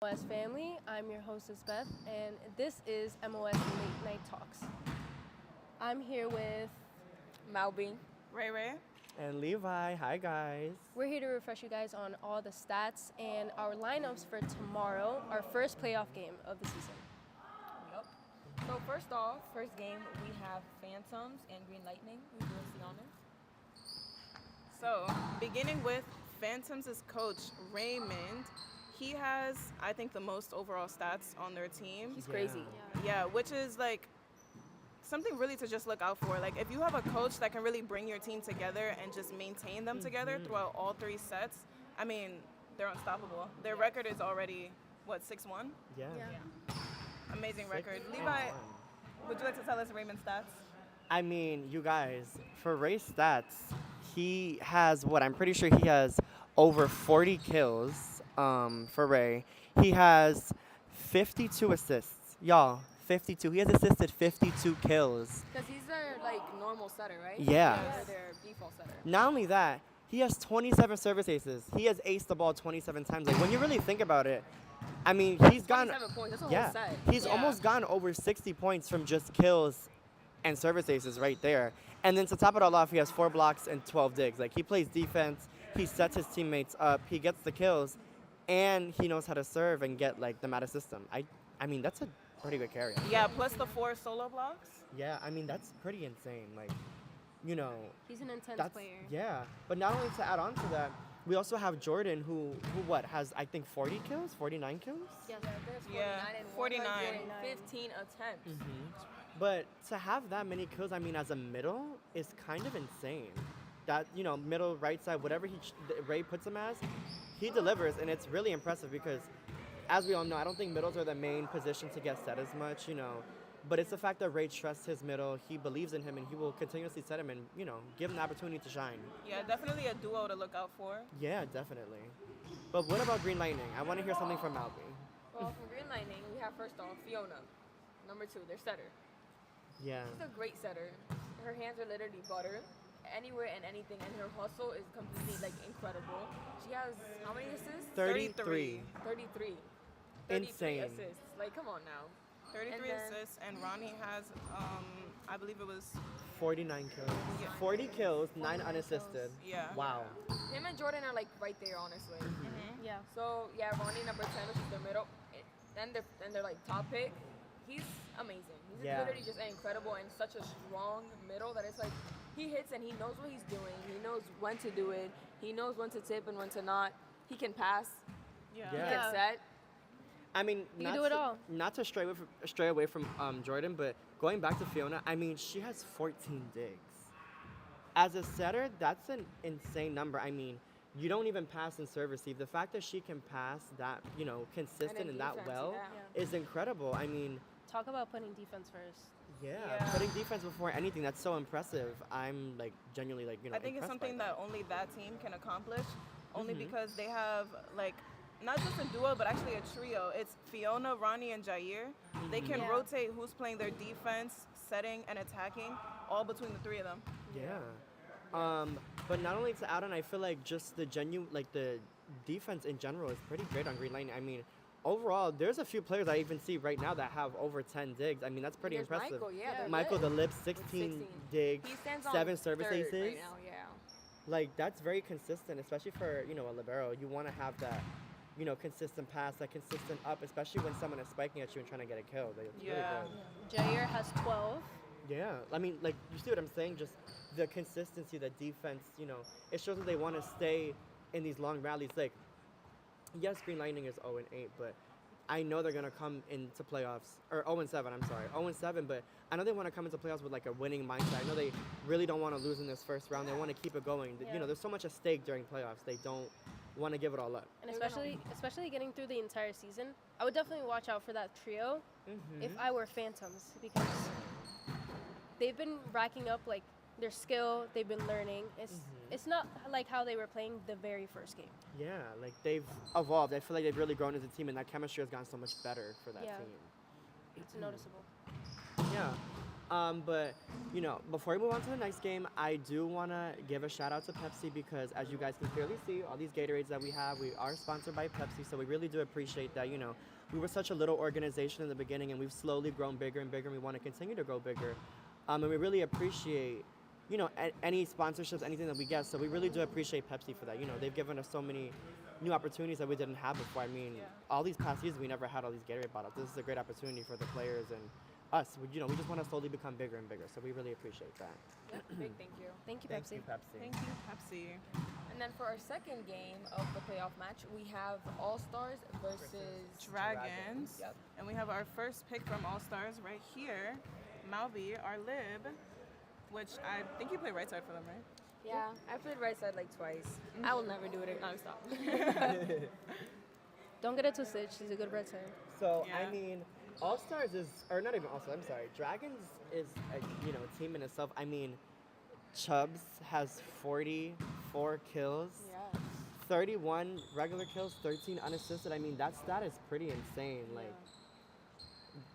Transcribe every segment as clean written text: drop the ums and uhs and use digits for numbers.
MOS family. I'm your hostess Beth, and this is MOS Late Night Talks. I'm here with Malby. Ray. And Levi, hi guys. We're here to refresh you guys on all the stats and our lineups for tomorrow, our first playoff game of the season. Yep. So first game, we have Phantoms and Green Lightning. Who does the honors? So, beginning with Phantoms' coach, Raymond. He has, I think, the most overall stats on their team. He's crazy. Yeah, which is like something really to just look out for. Like, if you have a coach that can really bring your team together and just maintain them together throughout all three sets, I mean, they're unstoppable. Their record is already, 6-1? Yeah. Amazing record. Levi, would you like to tell us Raymond's stats? I mean, you guys, for Ray's stats, he has I'm pretty sure he has over 40 kills for Ray. He has 52 assists. Y'all, 52. He has assisted 52 kills. Because he's their normal setter, right? Yeah. Or their default setter. Not only that, he has 27 service aces. He has aced the ball 27 times. Like, when you really think about it, I mean, he's gone. 27 points. That's a whole set. He's almost gone over 60 points from just kills and service aces right there. And then to top it all off, he has 4 blocks and 12 digs. Like, he plays defense, he sets his teammates up, he gets the kills, and he knows how to serve and get the meta system. I mean, that's a pretty good carry. Yeah, plus the 4 solo blocks. Yeah, I mean, that's pretty insane. He's an intense player. Yeah, but not only to add on to that, we also have Jordan who has, I think, 40 kills, 49 kills? Yes. There's 49 Yeah, and 49. 115 attempts. But to have that many kills, I mean, as a middle, is kind of insane. That, middle, right side, whatever Ray puts him as, he delivers, and it's really impressive because, as we all know, I don't think middles are the main position to get set as much, But it's the fact that Ray trusts his middle, he believes in him, and he will continuously set him and, give him the opportunity to shine. Yeah, definitely a duo to look out for. Yeah, definitely. But what about Green Lightning? I want to hear something from Malby. Well, for Green Lightning, we have first off Fiona. Number 2, their setter. Yeah. She's a great setter. Her hands are literally butter. Anywhere and anything, and her hustle is completely incredible. She has how many assists? 33. 33. Insane. assists. Come on now. 33 And then- assists, and Ronnie has, I believe it was, 49 kills. Yeah. 40 kills, 9 kills. unassisted. Yeah. Wow. Him and Jordan are right there, honestly. Yeah. So yeah, Ronnie number 10, which is their middle, then they're top pick. He's amazing. He's Yeah. literally just incredible and such a strong middle that it's he hits and he knows what he's doing. He knows when to do it. He knows when to tip and when to not. He can pass. Yeah. He Yeah. can set. I mean, You can do it all. Not to stray away from Jordan, but going back to Fiona, I mean, she has 14 digs. As a setter, that's an insane number. I mean, you don't even pass and serve receive. The fact that she can pass that, consistent and that defense, well yeah. is incredible. I mean, Talk about putting defense first. yeah, Yeah. putting defense before anything, that's so impressive. I'm genuinely I think it's impressed by something that only that team can accomplish, only Mhm. because they have not just a duo, but actually a trio. It's Fiona, Ronnie, and Jair. They can Yeah. rotate who's playing their defense, setting, and attacking, all between the three of them. Yeah. But not only to add on, I feel like just the the defense in general is pretty great on Green Lightning. I mean, overall, there's a few players I even see right now that have over 10 digs. I mean, that's pretty There's impressive. Michael, yeah. they're Michael, lit. the lips, 16 16. digs, He stands on 7 service third aces. right now, yeah. That's very consistent, especially for, a libero. You want to have that, consistent pass, that consistent up, especially when someone is spiking at you and trying to get a kill. It's Yeah. really good. Jair has 12. Yeah, I mean, you see what I'm saying? Just the consistency, the defense, it shows that they want to stay in these long rallies. Yes, Green Lightning is 0-8, but I know they're going to come into playoffs, or 0-7, I'm sorry, 0-7, but I know they want to come into playoffs with a winning mindset. I know they really don't want to lose in this first round. They want to keep it going. Yeah. There's so much at stake during playoffs. They don't want to give it all up. And They're gonna- especially getting through the entire season, I would definitely watch out for that trio if I were Phantoms, because they've been racking up their skill. They've been learning. It's not like how they were playing the very first game. Yeah, they've evolved. I feel like they've really grown as a team, and that chemistry has gotten so much better for that Yeah. team. It's noticeable. Yeah. But you know, before we move on to the next game, I do want to give a shout out to Pepsi because, as you guys can clearly see, all these Gatorades that we have, we are sponsored by Pepsi. So we really do appreciate that. You know, we were such a little organization in the beginning, and we've slowly grown bigger and bigger. And we want to continue to grow bigger, and we really appreciate, you know, any sponsorships, anything that we get. So we really do appreciate Pepsi for that. You know, they've given us so many new opportunities that we didn't have before. I mean, all these past years we never had all these Gatorade bottles. This is a great opportunity for the players and us. You know, we just want to slowly become bigger and bigger. So we really appreciate that. Yep, big thank you. Thank you, Thank Pepsi. you, Pepsi. Thank you, Pepsi. And then for our second game of the playoff match, we have All Stars versus Dragons. Yep. And we have our first pick from All Stars right here. Malby, our lib, which I think you play right side for them, right? Yeah, I played right side like twice. I will never do it again. No, stop. Don't get it twisted. She's a good red side. So Yeah. I mean, All Stars is, or not even All Stars. I'm sorry, Dragons is a, you know, a team in itself. I mean, Chubbs has 44 kills, Yeah. 31 regular kills, 13 unassisted. I mean, that stat is pretty insane. Like,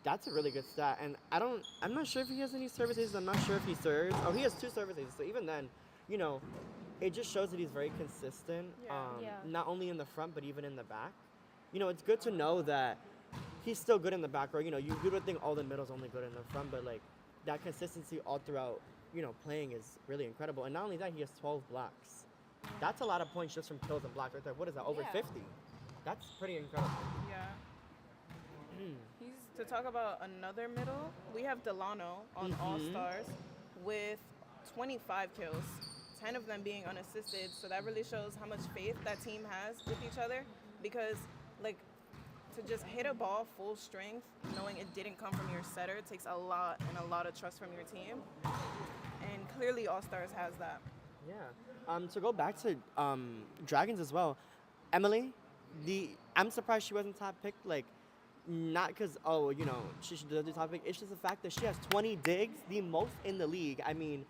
that's a really good stat. And I'm not sure if he has any service aces. I'm not sure if he serves. Oh, he has 2 service aces. So even then, you know, it just shows that he's very consistent. Yeah. Not only in the front, but even in the back. You know, it's good to know that he's still good in the back row. You know, you would think all the middle's only good in the front, but like that consistency all throughout, you know, playing is really incredible. And not only that, he has 12 blocks. That's a lot of points just from kills and blocks right there. What is that? Over Yeah. 50. That's pretty incredible. Yeah. He's To talk about another middle, we have Delano on All Stars with 25 kills, 10 of them being unassisted. So that really shows how much faith that team has with each other. Because, like, to just hit a ball full strength, knowing it didn't come from your setter, takes a lot and a lot of trust from your team. And clearly, All Stars has that. Yeah. To go back to Dragons as well, Emily, I'm surprised she wasn't top pick. Like, not because, oh, you know, she should do the top pick. It's just the fact that she has 20 digs, the most in the league. I mean,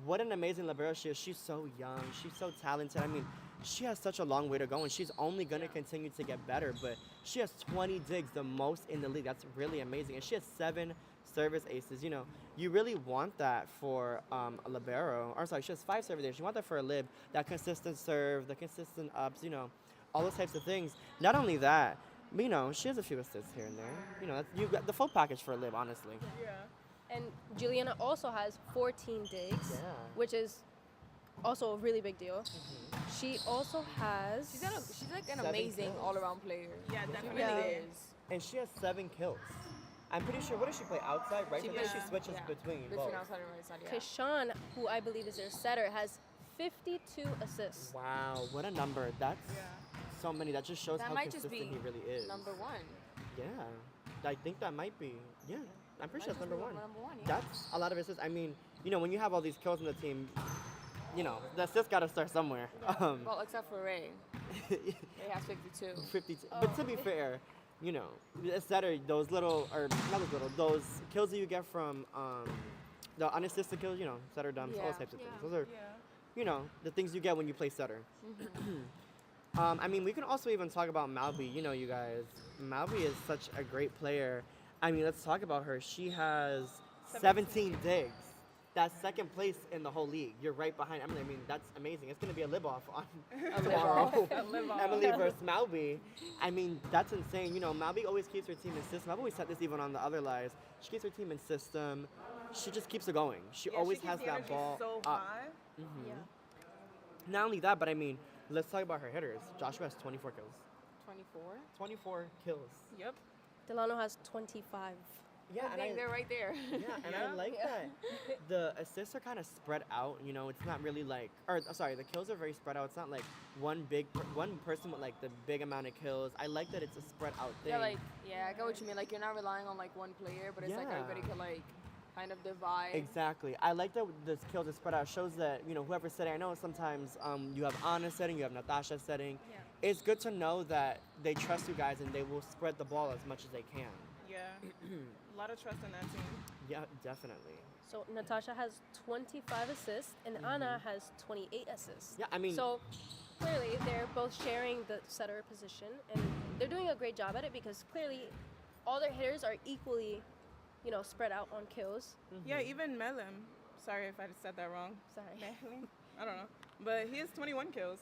what an amazing libero she is. She's so young. She's so talented. I mean, she has such a long way to go, and she's only going to continue to get better. But she has 20 digs, the most in the league. That's really amazing. And she has 7 service aces. You know, you really want that for a libero. Or sorry, she has 5 service aces. You want that for a lib. That consistent serve, the consistent ups, you know, all those types of things. Not only that, but, you know, she has a few assists here and there. You know, you got the full package for a lib, honestly. Yeah. And Juliana also has 14 digs, Yeah. which is also a really big deal. She also has. she's like an 7 amazing kills. all-around player. Yeah, She definitely. really Yeah. is. And she has 7 kills. I'm pretty sure, what does she play, outside, right? She I think she plays- switches Yeah. between both. Between outside and right side, yeah. Because Sean, who I believe is their setter, has 52 assists. Wow, what a number. That's so many. That just shows That how might just consistent be he really is. Number 1. Yeah. I think that might be. Yeah. I'm pretty sure Might that's just number be 1. Number 1, yeah. That's a lot of assists. I mean, you know, when you have all these kills in the team, you know, the assists got to start somewhere. Well, except for Ray. Ray has 52. 52. But to be fair, you know, it's better, those little, or not those little, those kills that you get from the unassisted kills, you know, setter dumps, all those Yeah. types of things. Yeah. Those are, Yeah. you know, the things you get when you play setter. I mean, we can also even talk about Malby. You know, you guys, Malby is such a great player. I mean, let's talk about her. She has 17 digs. That's second place in the whole league. You're right behind Emily. I mean, that's amazing. It's going to be a lib-off on tomorrow. Emily versus Malby. I mean, that's insane. You know, Malby always keeps her team in system. I've always said this even on the other lives. She keeps her team in system. She just keeps it going. She Yeah, always she has keeps the that energy ball so up. high. Yeah. Not only that, but I mean, let's talk about her hitters. Joshua has 24 kills. 24. 24 kills. Yep. Delano has 25. Yeah, and I, They're right there. yeah, and I like that the assists are kind of spread out. You know, it's not really like, or sorry, the kills are very spread out. It's not like one person with like the big amount of kills. I like that it's a spread out thing. Yeah, I get what you mean. Like, you're not relying on like one player, but it's like Yeah. everybody can like kind of divide. Exactly. I like that the kills are spread out. It shows that, you know, whoever's setting, I know sometimes you have Anna setting, you have Natasha setting. Yeah. It's good to know that they trust you guys and they will spread the ball as much as they can. Yeah. A lot of trust in that team. Yeah, definitely. So Natasha has 25 assists, and Anna has 28 assists. Yeah, I mean, So clearly they're both sharing the setter position, and they're doing a great job at it because clearly all their hitters are equally spread out on kills. Yeah, even Melim. Sorry if I said that wrong. Sorry. Melim? I don't know. But he has 21 kills.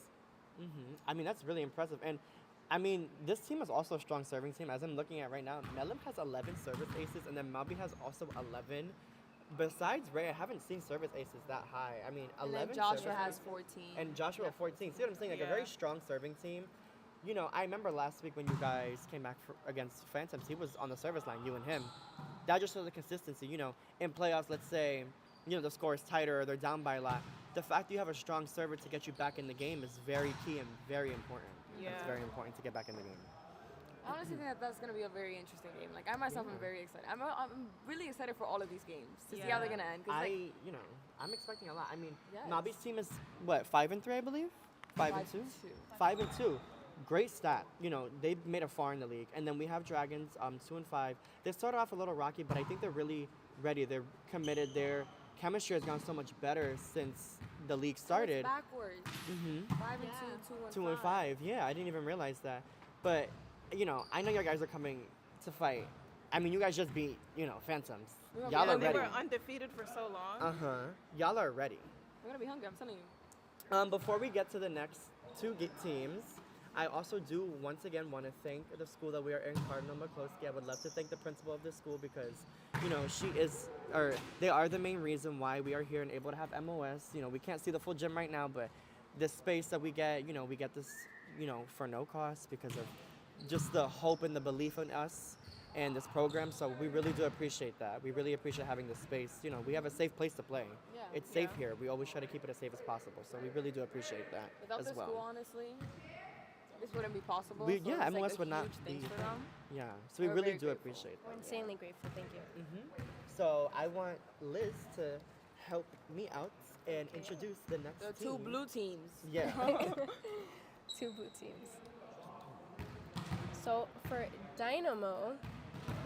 I mean, that's really impressive. And I mean, this team is also a strong serving team. As I'm looking at right now, Melim has 11 service aces, and then Malby has also 11. Besides Ray, I haven't seen service aces that high. I mean, And 11 then Joshua service has aces. 14. And Joshua 14. See what I'm saying? Like a Yeah. very strong serving team. I remember last week when you guys came back against Phantoms, he was on the service line, you and him. That just shows the consistency. In playoffs, let's say, the score is tighter or they're down by a lot. The fact that you have a strong server to get you back in the game is very key and very important. It's Yeah. very important to get back in the game. I honestly think that that's going to be a very interesting game. Like, I myself am very excited. I'm really excited for all of these games to see how they're going to end. 'Cause, I'm expecting a lot. I mean, Yes. Malby's team is, what, 5-3, I believe? 5-2? 5-2. Great stat. They've made a far in the league. And then we have Dragons, 2-5. They started off a little rocky, but I think they're really ready. They're committed. Their chemistry has gone so much better since the league started. It's backwards. 5-2, 2-5. Yeah, I didn't even realize that. But, I know you guys are coming to fight. I mean, you guys just beat, Phantoms. We were Y'all are And we ready. were undefeated for so long. Y'all are ready. We're going to be hungry, I'm telling you. Before we get to the next two teams, I also do once again want to thank the school that we are in, Cardinal McCloskey. I would love to thank the principal of this school because, they are the main reason why we are here and able to have MOS. We can't see the full gym right now, but the space that we get, we get this, for no cost because of just the hope and the belief in us and this program. So we really do appreciate that. We really appreciate having this space. We have a safe place to play. Yeah. It's safe here. We always try to keep it as safe as possible. So we really do appreciate that Without as this well. school, honestly, this wouldn't be possible. We- so yeah, it's, like, MOS a would not huge thanks be- for them. Yeah, so we We're really very do grateful. appreciate We're that. insanely grateful. Thank you. So I want Liz to help me out and introduce the next The team. two blue teams. Yeah. 2 blue teams. So for Dynamo,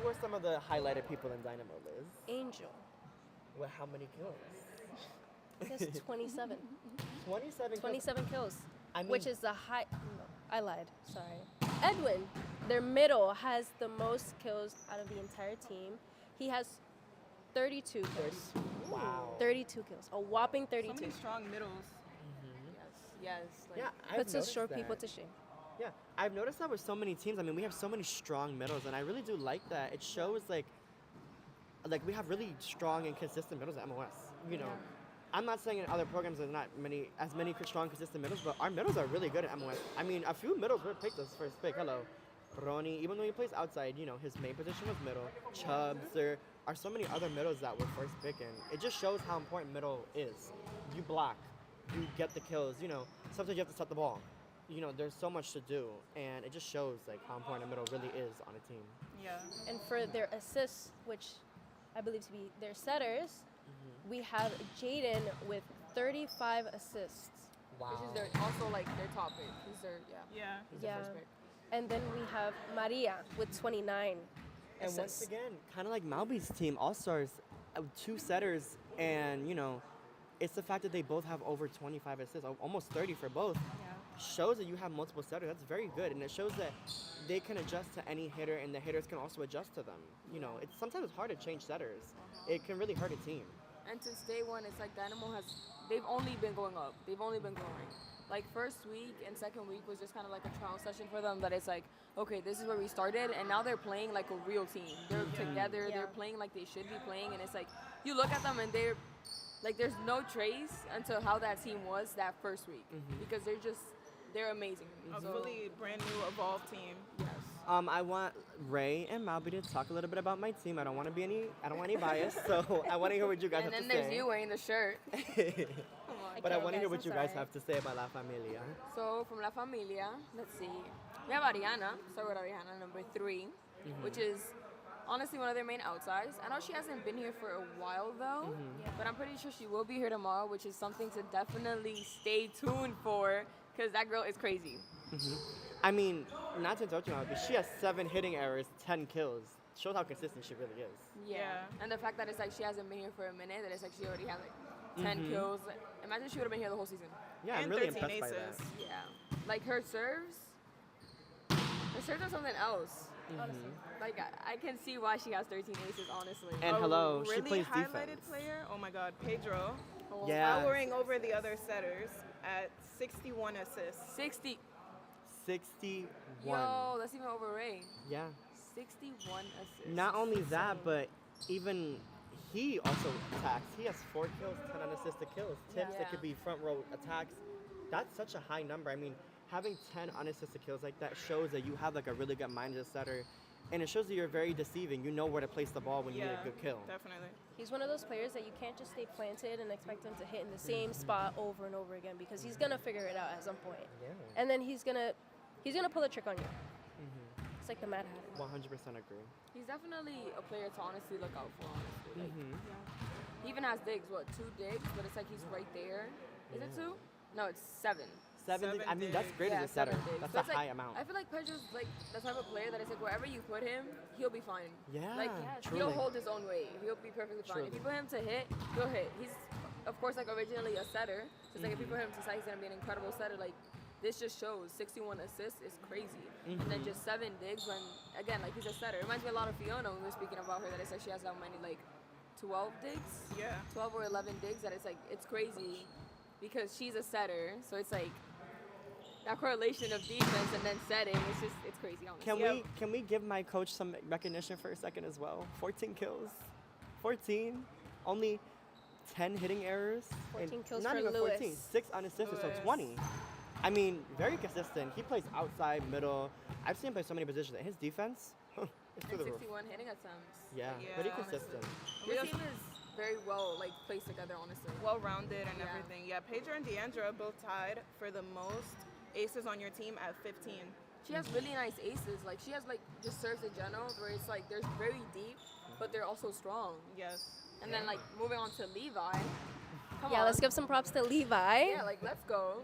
Who are some of the highlighted people in Dynamo, Liz? Angel. Well, how many kills? He has 27. 27 kills. 27 kills. I mean, Which is the high. No, I lied. Sorry. Edwin, their middle, has the most kills out of the entire team. He has 32 kills. Wow. 32 kills. A whopping So 32. many strong middles. Yes. Like, Yeah, I've Puts us noticed short that. people to shame. Yeah, I've noticed that with so many teams. I mean, we have so many strong middles, and I really do like that. It shows like we have really strong and consistent middles at MOS. I'm not saying in other programs there's not as many strong, consistent middles, but our middles are really good at MOS. I mean, a few middles were picked as first pick. Hello, Ronnie. Even though he plays outside, his main position was middle. Chubbs. There are so many other middles that were first pick, and it just shows how important middle is. You block, you get the kills. Sometimes you have to set the ball. There's so much to do, and it just shows how important a middle really is on a team. Yeah. And for their assists, which I believe to be their setters, we have Jaden with 35 assists. Wow. Which is their also like their top pick. He's their Yeah. He's the Yeah. first pick. And then we have Maria with 29 And assists. once again, kind of like Malby's team, All Stars, 2 setters, and it's the fact that they both have over 25 assists, almost 30 for both. Shows that you have multiple setters. That's very good, and it shows that they can adjust to any hitter, and the hitters can also adjust to them. Sometimes it's hard to change setters. It can really hurt a team. And since day one, it's like Dynamo they've only been going up. They've only been growing. Like first week and second week was just kind of like a trial session for them that it's like, okay, this is where we started, and now they're playing like a real team. They're together, Yeah. they're playing like they should be playing, and it's like, you look at them and they're, like there's no trace until how that team was that first week. Because they're amazing. A So, fully brand new evolved team. yes. I want Ray and Malby to talk a little bit about my team. I don't want any bias, so I want to hear what you guys And have then to there's say. you wearing the shirt. But I can't want to hear guess, what I'm you guys sorry. have to say about La Familia. So from La Familia, let's see. We have Ariana. Start with Ariana, number 3, which is honestly one of their main outsides. I know she hasn't been here for a while though, but I'm pretty sure she will be here tomorrow, which is something to definitely stay tuned for, because that girl is crazy. I mean, not to interrupt you, but she has 7 hitting errors, 10 kills. Shows how consistent she really is. Yeah. And the fact that it's like she hasn't been here for a minute, that it's like she already had like 10 kills. Imagine she would have been here the whole season. Yeah, I'm And really 13 impressed by that. aces. Yeah. Like her serves, The serves are something else. Honestly. Like, I can see why she has 13 aces, honestly. And A hello, she really plays highlighted defense. player. Oh my God, Pedro. Yeah. Towering over the other setters at 61 assists. 60. 61. Yo, that's even over Ray. Yeah. 61 assists. Not only that, but even he also attacks. He has 4 kills, 10 unassisted kills. Tips Yeah. that could be front row attacks. That's such a high number. I mean, having 10 unassisted kills like that shows that you have like a really good minded setter. And it shows that you're very deceiving. You know where to place the ball when you need a good kill. Definitely. He's one of those players that you can't just stay planted and expect him to hit in the same spot over and over again, because he's gonna figure it out at some point. Yeah. And then he's gonna pull a trick on you. It's like the Mad Hatter. 100% agree. He's definitely a player to honestly look out for, honestly. Like, Mhm. he even has digs, 2 digs? But it's like he's right there. Is it 2? No, it's 7. Seven. I mean, that's digs. great Yeah, as a setter. 7 digs. That's So a it's like, high amount. I feel like Pedro's like the type of player that it's like wherever you put him, he'll be fine. Yeah, Like truly. he'll hold his own weight. He'll be perfectly fine. Truly. If you put him to hit, he'll hit. He's of course like originally a setter. So it's like if you put him to side, he's gonna be an incredible setter. Like this just shows 61 assists is crazy. And then just 7 digs when again like he's a setter. It reminds me a lot of Fiona when we were speaking about her, that it's like she has how many, like 12 digs? Yeah. 12 or 11 digs, that it's like it's crazy because she's a setter. So it's like that correlation of defense and then setting, it's crazy, honestly. Can we give my coach some recognition for a second as well? 14 kills. 14. Only 10 hitting errors. 14 and kills not for even 14. Lewis. 6 unassisted, so Lewis. 20. I mean, very consistent. He plays outside, middle. I've seen him play so many positions. His defense, it's through And the roof. 61 hitting attempts. Yeah, Yeah, pretty honestly. consistent. Your team is very well like placed together, honestly. Well-rounded and Yeah. everything. Yeah, Pedro and Deandra both tied for the most aces on your team at 15. She has really nice aces. Like she has like just serves in general where it's like they're very deep, but they're also strong. Yes. And then like moving on to Levi. Come Yeah, on. let's give some props to Levi. Yeah, like let's go.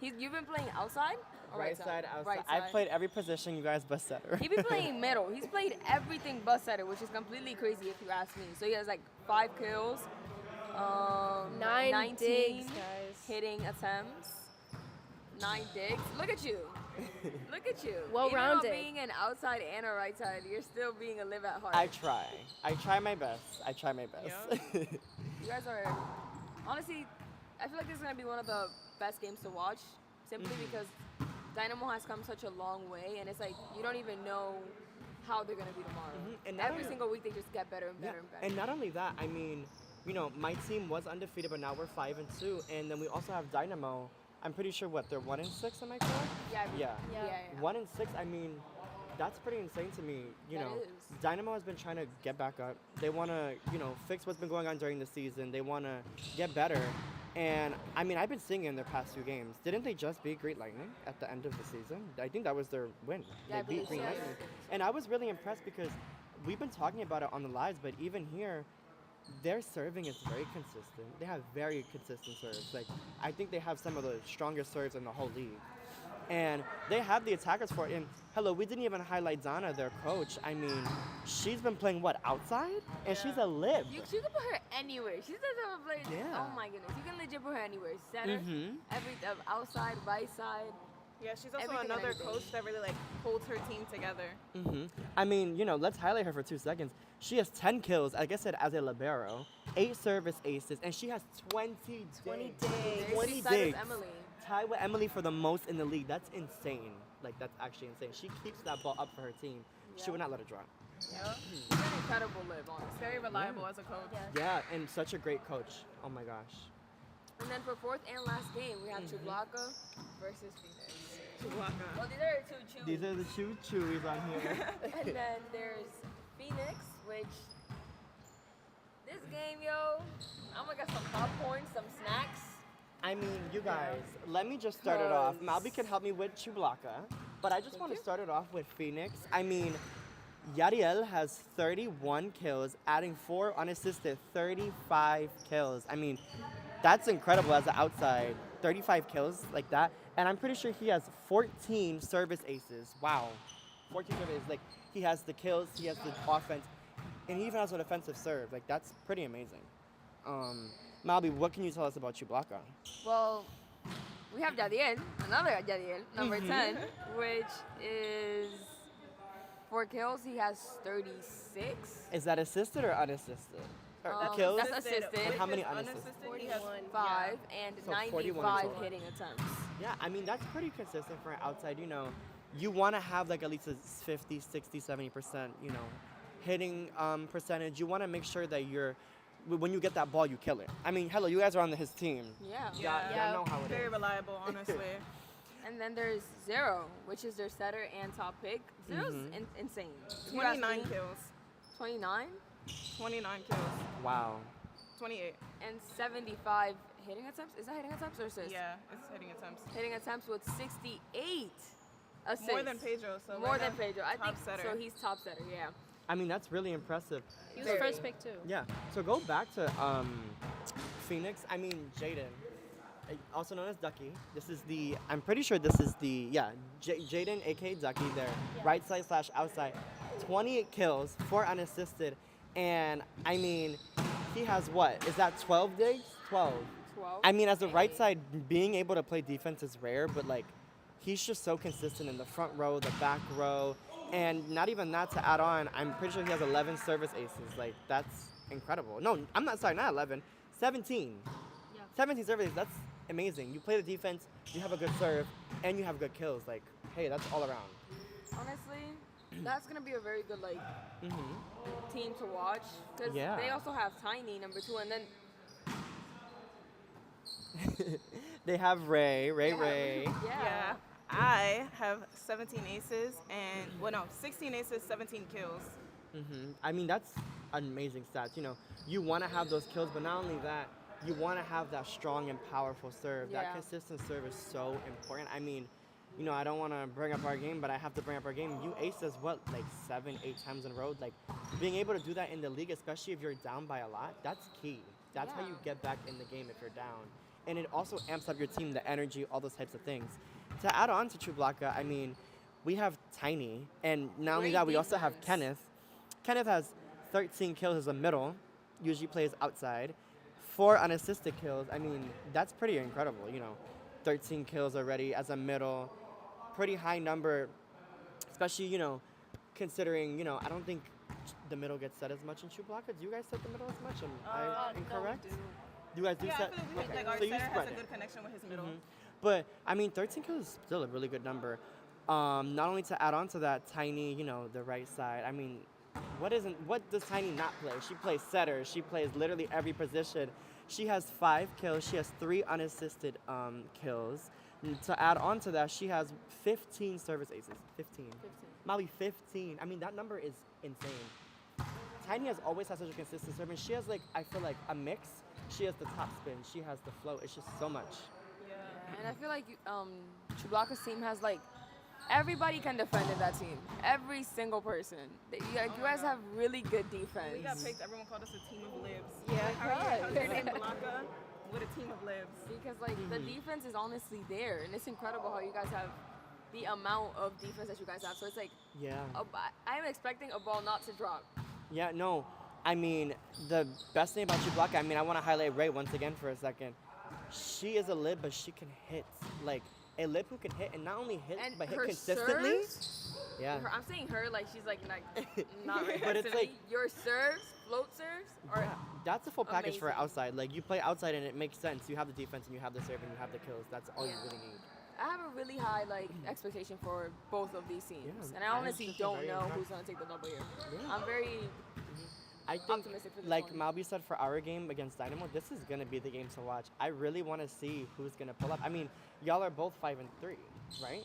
You've been playing outside or Right side, outside. Right I've side. played every position, you guys, but setter. He be playing middle. He's played everything but setter, which is completely crazy if you ask me. So he has like 5 kills, 9 19 digs, guys. hitting attempts, 9 digs. Look at you. Look at you. Well-rounded. Even though being an outside and a right side, you're still being a live at heart. I try. I try my best. You guys are, honestly, I feel like this is going to be one of the best games to watch, simply because Dynamo has come such a long way, and it's like you don't even know how they're going to be tomorrow. And not Every only- single week they just get better and better and better. And not only that, I mean, you know, my team was undefeated, but now we're 5-2, and then we also have Dynamo. I'm pretty sure they're 1-6. Am I correct? yeah, Yeah. yeah. 1-6. I mean, that's pretty insane to me. You That know, is. Dynamo has been trying to get back up. They want to, fix what's been going on during the season. They want to get better. And I mean, I've been seeing it in their past 2 games. Didn't they just beat Great Lightning at the end of the season? I think that was their win. Yeah, I They beat believe Green so. Lightning. And I was really impressed because we've been talking about it on the lives, but even here, their serving is very consistent. They have very consistent serves. Like, I think they have some of the strongest serves in the whole league. And they have the attackers for it. And hello, we didn't even highlight Donna, their coach. I mean, she's been playing outside? And she's a lib. You can put her anywhere. She's the type of player. Yeah. Oh my goodness, you can legit put her anywhere. Center, Mhm. outside, right side. Yeah, she's also Everything and another everything. coach that really holds her team together. I mean, let's highlight her for 2 seconds. She has 10 kills, like I said, as a libero, 8 service aces, and she has 20 20 digs. digs. 20 Side with digs. Emily. Tied with Emily for the most in the league. That's insane. Like, that's actually insane. She keeps that ball up for her team. She would not let it drop. Yeah. She's an incredible live, honestly. Very reliable as a coach. Yeah. Yeah, and such a great coach. Oh my gosh. And then for 4th and last game, we have Chublaka versus Phoenix. Well, these are 2 chewies. These are the chewies on here. And then there's Phoenix, which this game, yo, I'm gonna get some popcorn, some snacks. I mean, you guys, let me just start it off. 'Cause- Malby can help me with Chublaka, but I just Thank want to you. start it off with Phoenix. I mean, Yadiel has 31 kills, adding 4 unassisted, 35 kills. I mean, that's incredible as an outside. 35 kills like that. And I'm pretty sure he has 14 service aces. Wow. 14 service aces. Like, he has the kills, he has the offense, and he even has an offensive serve. Like, that's pretty amazing. Malby, what can you tell us about Chublaka? Well, we have Yadiel, another Yadiel, number 10, which is 4 kills. He has 36. Is that assisted or unassisted? Or Um, kills? that's assisted. And how many With unassisted? He has 5 and So 41 95 total. hitting attempts. Yeah, I mean, that's pretty consistent for an outside. You know, you want to have like at least a 50, 60, 70%, you know, hitting percentage. You want to make sure that when you get that ball, you kill it. I mean, hello, you guys are on his team. Yeah. Y'all know how it Very is. reliable, honestly. And then there's Zero, which is their setter and top pick. Zero's insane. If you ask 29 me, kills. 29 29 kills. Wow. 28. and 75 hitting attempts. Is that hitting attempts or assists? Yeah, it's hitting attempps. Hitting attempts with 68 assists. More than Pedro. So More right than now, Pedro. I top think setter. so. He's top setter. Yeah. I mean, that's really impressive. He was Very. first pick too. Yeah. So go back to Phoenix. I mean, Jaden, also known as Ducky. This is I'm pretty sure this is Jaden, aka Ducky, their right side / outside. 28 kills, 4 unassisted, and I mean, he has what? Is that 12 digs? 12. 12. I mean, as a right side, being able to play defense is rare, but like, he's just so consistent in the front row, the back row, and not even that to add on, I'm pretty sure he has 11 service aces. Like, that's incredible. No, I'm not sorry, not 11, 17. Yeah. 17 service aces, that's amazing. You play the defense, you have a good serve, and you have good kills. Like, hey, that's all around. Honestly, that's gonna be a very good Mm-hmm. team to watch because Yeah. they also have Tiny number 2, and then They have Ray. Yeah. I have 17 aces and 16 aces, 17 kills. I mean, that's amazing stats. You know, you want to have those kills, but not only that, you want to have that strong and powerful serve. That Yeah. consistent serve is so important. I mean, you know, I don't want to bring up our game, but I have to bring up our game. You aced us, what, like 7, 8 times in a row? Like, being able to do that in the league, especially if you're down by a lot, that's key. That's how Yeah. you get back in the game if you're down. And it also amps up your team, the energy, all those types of things. To add on to Chewbacca, I mean, we have Tiny, and not only Great that, we also have defense. Kenneth. Kenneth has 13 kills as a middle, usually plays outside. 4 unassisted kills. I mean, that's pretty incredible, you know. 13 kills already as a middle. Pretty high number, especially, you know, considering, you know, I don't think the middle gets set as much in Chewbacca. Do you guys set the middle as much? Am I incorrect? You guys do Yeah, I set? feel like, like our so you center has spread a it. good connection with his middle. But, I mean, 13 kills is still a really good number. Not only to add on to that, Tiny, you know, the right side. I mean, what does Tiny not play? She plays setter. She plays literally every position. She has 5 kills. She has 3 unassisted kills. And to add on to that, she has 15 service aces. 15. Molly, 15. I mean, that number is insane. Tiny has always had such a consistent serve, and she has, like, I feel like a mix. She has the top spin. She has the flow. It's just so much. and I feel like Chewbacca's team has like everybody can defend in that team. Every single person. You guys have really good defense. We got picked. Everyone called us a team of libs. Yeah, How's your name, Blanca? With a team of libs. Because like the defense is honestly there, and it's incredible how you guys have the amount of defense that you guys have. So it's like Yeah. I'm expecting a ball not to drop. Yeah, no. I mean, the best thing about Chewbacca, I mean, I want to highlight Ray once again for a second. She is a lib, but she can hit. Like, a lib who can hit, and not only hit, And but hit her consistently. serves, Yeah. I'm saying her like she's like not right But next it's to like- me. Your serves, float serves, are Yeah, that's a full package for amazing. outside. Like, you play outside, and it makes sense. You have the defense, and you have the serve, and you have the kills. That's all you really need. I have a really high like expectation for both of these teams, Yeah, and I I'm honestly just don't very know impressed. who's gonna take the W here. Yeah. I'm very I think, optimistic for this like one. Malby said, for our game against Dynamo, this is gonna be the game to watch. I really want to see who's gonna pull up. I mean, y'all are both 5-3, right?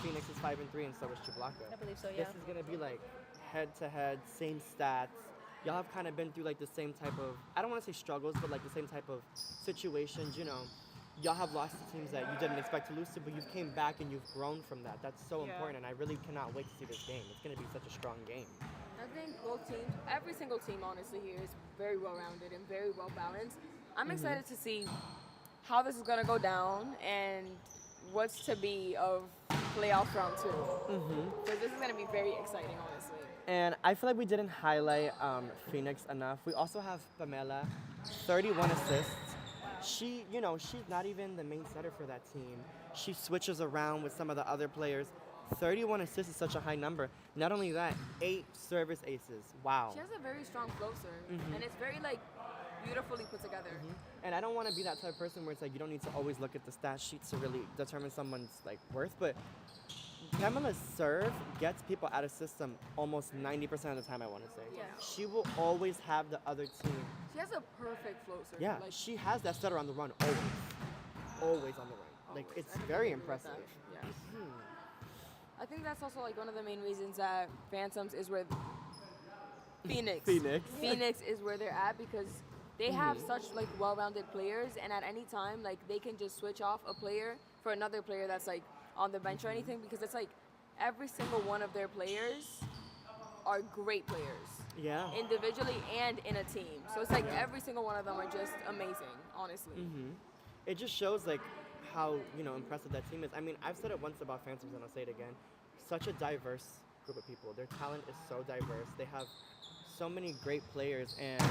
Phoenix is 5-3, and so is Chewbacca. I believe so, yeah. This is gonna be like head-to-head, same stats. Y'all have kind of been through like the same type of, I don't want to say struggles, but like the same type of situations. You know, y'all have lost to teams that you didn't expect to lose to, but you've came back and you've grown from that. That's so Yeah. important, and I really cannot wait to see this game. It's gonna be such a strong game. I think both teams, every single team honestly here is very well rounded and very well balanced. I'm excited to see how this is gonna go down and what's to be of playoff round 2. Because this is gonna be very exciting, honestly. And I feel like we didn't highlight Phoenix enough. We also have Pamela, 31 assists. she's not even the main setter for that team. She switches around with some of the other players. 31 assists is such a high number. Not only that, 8 service aces. Wow. She has a very strong closer, and it's very like beautifully put together. And I don't want to be that type of person where it's like you don't need to always look at the stat sheets to really determine someone's like worth, but Pamela's serve gets people out of system almost 90% of the time, I want to say. Yeah. She will always have the other team. She has a perfect floater. Yeah, Like, she has that setter on the run always. Always on the run. Like, always. it's I didn't very think about impressive. that. Yes. I think that's also like one of the main reasons that Phantoms is where Phoenix. Phoenix is where they're at because they have such like well-rounded players, and at any time like they can just switch off a player for another player that's like on the bench or anything, because it's like every single one of their players are great players. Yeah. Individually and in a team. So it's like every single one of them are just amazing, honestly. It just shows like how, impressive that team is. I mean, I've said it once about Phantoms and I'll say it again. Such a diverse group of people. Their talent is so diverse. They have so many great players, and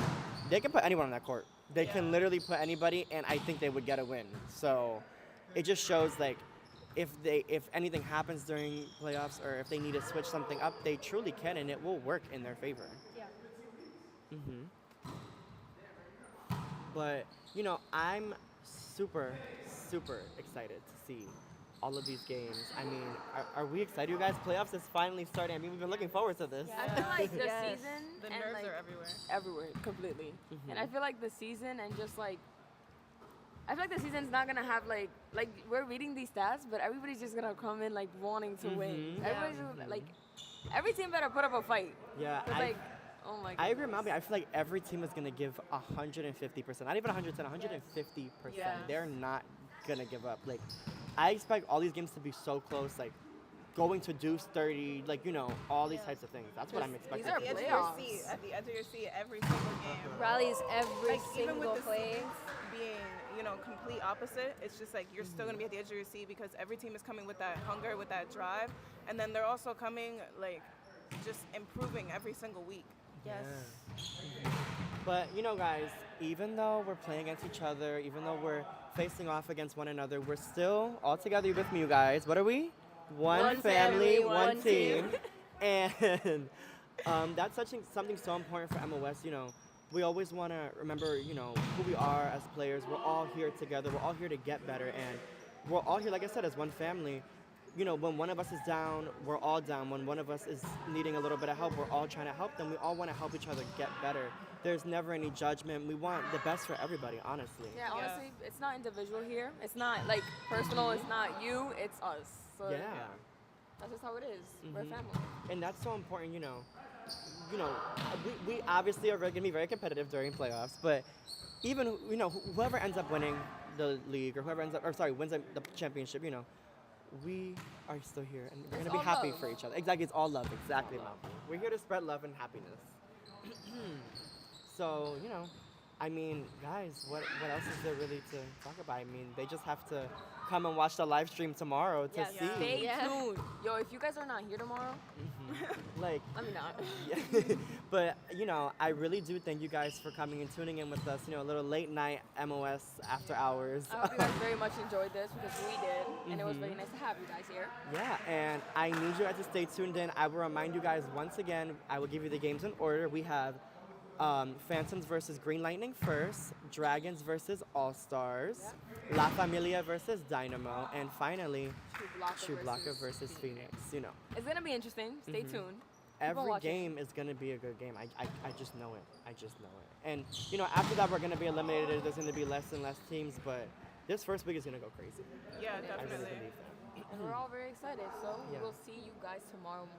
they can put anyone on that court. They can literally put anybody, and I think they would get a win. So it just shows like if anything happens during playoffs or if they need to switch something up, they truly can, and it will work in their favor. Yeah. But I'm super excited to see all of these games. I mean, are we excited, you guys? Playoffs is finally starting. I mean, we've been looking forward to this. I feel like the Yes. season The and nerves like, are everywhere. everywhere completely. And I feel like the season and just like I feel like the season's not gonna have like we're reading these stats, but everybody's just gonna come in like wanting to win. Everybody's just, like every team better put up a fight. Yeah, 'Cause, like, oh my god. I agree, Mommy. I feel like every team is gonna give 150%. Not even 110, 150%. Yes. They're not gonna give up. Like, I expect all these games to be so close. Like, going to deuce 30. Like, all these types of things. That's what I'm These expecting. are At the edge of your playoffs. seat, at the edge of your seat, every single game. Rallies every Like even single with the play. seeds being, complete opposite, it's just like you're still gonna be at the edge of your seat because every team is coming with that hunger, with that drive, and then they're also coming like just improving every single week. Yes. But guys, even though we're playing against each other, even though we're facing off against one another, we're still all together with me, you guys. What are we? One family, one team. And that's something so important for MOS. We always want to remember, who we are as players. We're all here together. We're all here to get better, and we're all here, like I said, as one family. When one of us is down, we're all down. When one of us is needing a little bit of help, we're all trying to help them. We all want to help each other get better. There's never any judgment. We want the best for everybody, honestly. Yeah, honestly, it's not individual here. It's not like personal. It's not you. It's us. So Yeah. that's just how it is. We're a family. And that's so important, we obviously are going to be very competitive during playoffs, but even, whoever ends up winning the league or whoever wins the championship, we are still here and we're going to be all happy love. for each other. Exactly, it's all love. Exactly, Mom. We're here to spread love and happiness. So, I mean, guys, what else is there really to talk about? I mean, they just have to come and watch the live stream tomorrow to see. Stay Yeah. tuned. Yo, if you guys are not here tomorrow, Like, let me not. yeah. But, I really do thank you guys for coming and tuning in with us, a little late night MOS after hours. I hope you guys very much enjoyed this because we did, and it was really nice to have you guys here. Yeah, and I need you guys to stay tuned in. I will remind you guys once again, I will give you the games in order. We have Phantoms versus Green Lightning first, Dragons versus All-Stars, La Familia versus Dynamo, and finally, True Blocker versus Phoenix. It's gonna be interesting. Stay tuned. Every watching. game is going to be a good game. I just know it. I just know it. And, after that, we're going to be eliminated. There's going to be less and less teams, but this first week is going to go crazy. Yeah, I really definitely. believe that. And we're all very excited. So Yeah. we'll see you guys tomorrow morning.